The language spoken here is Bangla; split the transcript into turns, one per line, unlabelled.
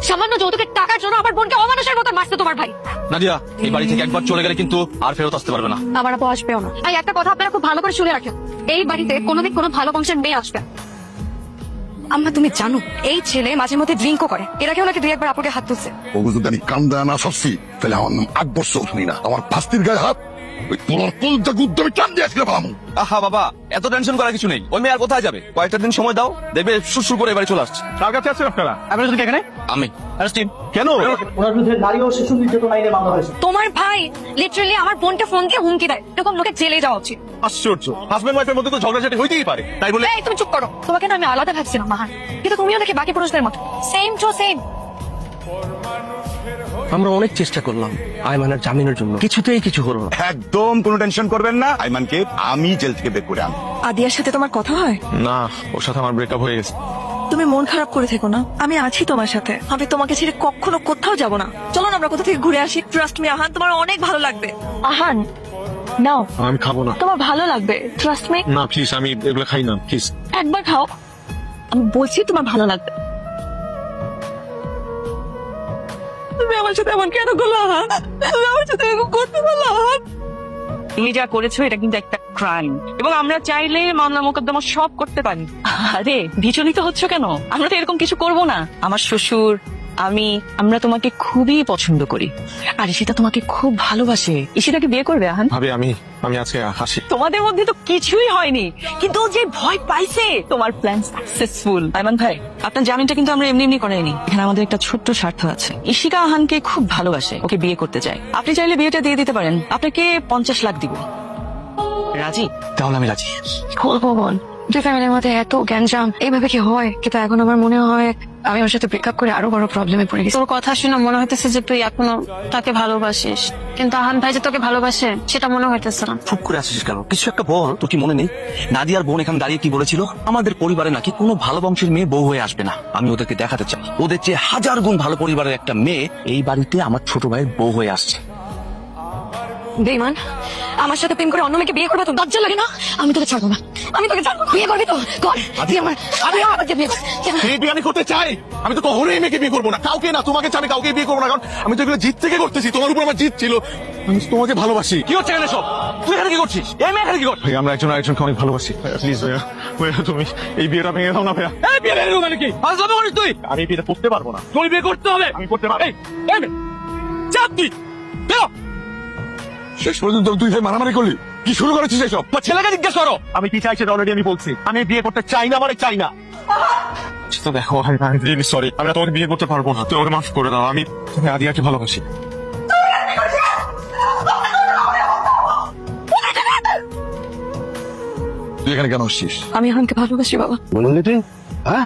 সামান্য যৌতুকের টাকার জন্য আমার বোনকে অমানুষের মতো মারছে তোমার ভাই।
নাদিয়া, এই বাড়ি থেকে একবার চলে গেলে কিন্তু আর ফেরত আসতে পারবে না।
আমার আপু আসবেও না। এই একটা কথা আপনারা খুব ভালো করে শুনে রাখেন, এই বাড়িতে কোনোদিন কোনো ভালো বংশের মেয়ে আসবে। আম্মা তুমি জানো এই ছেলে মাঝে মধ্যে ড্রিঙ্কও করে, এর আগে ওনাকে দুই একবার আপুকে হাত তুলছে।
ওগো যদি আমি কান্দা না সরছি তাহলে আমার নাম আকবর চৌধুরী না, আমার ফাস্তির গায়ে হাত ওই তোলার পুলটা গুদ্ধ আমি টান দিয়ে আসলে পাবো।
আহা বাবা, এত টেনশন করার কিছু নেই। ওই মেয়ে আর কোথায় যাবে? কয়েকটা দিন সময় দাও, দেখবে সুরসুর করে এবারে চলে আসছে।
কার কাছে আছেন আপনারা? আপনারা যদি এখানে
আমি
কেন?
ওনার বিরুদ্ধে নারী ও শিশু নির্যাতন আইনে মামলা হয়েছে।
তোমার ভাই লিটারালি আমার বোনকে ফোন দিয়ে হুমকি দেয়, এরকম লোকের জেলে যাওয়া উচিত।
আশ্চর্য, হাজবেন্ড ওয়াইফের মধ্যে তো ঝগড়াঝাটি হইতেই পারে, তাই বলে
এই তুমি চুপ করো, তোমাকে না আমি আলাদা ভাবছিলাম মাহান, কিন্তু তুমিও নাকি বাকি পুরুষদের মতো সেম টু সেম।
আমরা অনেক চেষ্টা করলাম আয়মানের জামিনের জন্য, কিছুতেই কিছু হলো না।
একদম কোনো টেনশন করবেন না, আইমানকে আমি জেল থেকে বের করে আনবো।
আদিয়ার সাথে তোমার কথা হয়?
না, ওর সাথে আমার ব্রেকআপ হয়ে গেছে।
তুমি মন খারাপ করে থেকো না, আমি আছি তোমার সাথে। আমি তোমাকে ছেড়ে কখনো কোথাও যাব না। চলো না আমরা কোথা থেকে ঘুরে আসি। ট্রাস্ট মি আহান, তোমার অনেক ভালো লাগবে। আহান নাও,
আমি খাবো না।
তোমার ভালো লাগবে, ট্রাস্ট মি।
না প্লিজ, আমি এগুলো খাই না প্লিজ।
একবার খাও, আমি বলছি তোমার ভালো লাগবে। তুমি আমার সাথে এমন কেন করলে আহান? তুমি আমার সাথে এরকম করতে পারলে আহান?
তুমি যা করেছো এটা কিন্তু একটা ক্রাইম, এবং আমরা চাইলে মামলা মোকদ্দমা সব করতে পারি। আরে বিচলিত হচ্ছ কেন? আমরা তো এরকম কিছু করব না। আমার শ্বশুর, আমরা তোমাকে খুবই পছন্দ করি, আর ঈশিতা তোমাকে খুব ভালোবাসে। ঈশিতাকে বিয়ে করবে আহান?
ভাবি, আমি আজকে হাসি।
তোমাদের মধ্যে তো কিছুই হয়নি, কিন্তু ও যে ভয় পাইছে তোমার প্ল্যান সাকসেসফুল। আয়মান ভাই, আপনার জামিনটা কিন্তু আমরা এমনি এমনি করাইনি, এখানে আমাদের একটা ছোট্ট স্বার্থ আছে। ঈশিকা আহানকে খুব ভালোবাসে, ওকে বিয়ে করতে চায়। আপনি চাইলে বিয়েটা দিয়ে দিতে পারেন, আপনাকে 50 লাখ দিব। রাজি?
তাহলে আমি রাজি।
বলবো বল, যে ফ্যামিলির মধ্যে এত গ্যাঞ্জাম, এইভাবে কি হয়? কিন্তু এখন আমার মনে হয় আমি ওর সাথে ব্রেকআপ করে আরো বড় প্রবলেমে পড়ে গেছি।
তোর কথা শুনে মনে হইতেছে যে তুই এখনো তাকে ভালোবাসিস, কিন্তু আহান ভাই যে তোকে ভালোবাসে সেটা মনে হইতেছে না।
চুপ করে আসিস কেন? কিছু একটা বল, তোর কি মনে নেই? নাদিয়ার বোন এখানে দাঁড়িয়ে কি বলেছিল? আমাদের পরিবারে নাকি কোনো ভালো বংশের মেয়ে বউ হয়ে আসবে না। আমি ওদেরকে দেখাতে চাই ওদের চেয়ে 1000 গুণ ভালো পরিবারের একটা মেয়ে এই বাড়িতে আমার ছোট ভাইয়ের বউ হয়ে আসছে।
বেঈমান, আমার সাথে প্রেম করে অন্য মেয়েকে বিয়ে করবে তো লজ্জা লাগে না? আমি তোকে ছাড়বো না, আমি তোকে ছাড়বো না। বিয়ে করবি তো কর, তুই আমাকে বিয়ে কর।
এই বিয়ে আমি করতে চাই। আমি তো কখনোই এই মেয়েকে বিয়ে করবো না, কাউকে না। তোমাকে আমি কাউকে বিয়ে করবো না, কারণ আমি তো এগুলো জিত থেকে করতেছি। তোমার উপর আমার জিত ছিল, আমি তোমাকে ভালোবাসি।
কি হচ্ছে এখানে সব? তুই এখানে কি করছিস? এই মেয়ে এখানে কি করছিস?
ভাই, আমরা একজন আরেকজনকে অনেক ভালোবাসি। প্লিজ ভাইয়া, ভাইয়া তুমি এই বিয়েটা ভেঙে দাও না ভাইয়া।
এই বিয়ে ভেঙে দেবো মানে কি? ফাজলামি করিস তুই?
আমি এই বিয়েটা করতে পারবো না।
তোর বিয়ে করতে হবে।
আমি করতে পারবো।
এই মেয়ে, চাপ তুই বেরো।
শেষ পর্যন্ত তুই ভাই মারামারি করলি, কি শুরু করেছিস এসব?
তোমার ছেলেকে জিজ্ঞেস করো।
আমি কি চাই সেটা অলরেডি আমি বলছি। আমি বিয়ে করতে চাই না, মানে চাই না। তো দেখো, আমি রিয়েলি সরি, আমি তোমাকে বিয়ে করতে পারবো না। তুমি আমাকে মাফ করে দাও। আমি আদিয়াকে ভালোবাসি।
তুই এখানে কেন আসছিস?
আমি আহানকে ভালোবাসি বাবা।
বললি তুই? হ্যাঁ,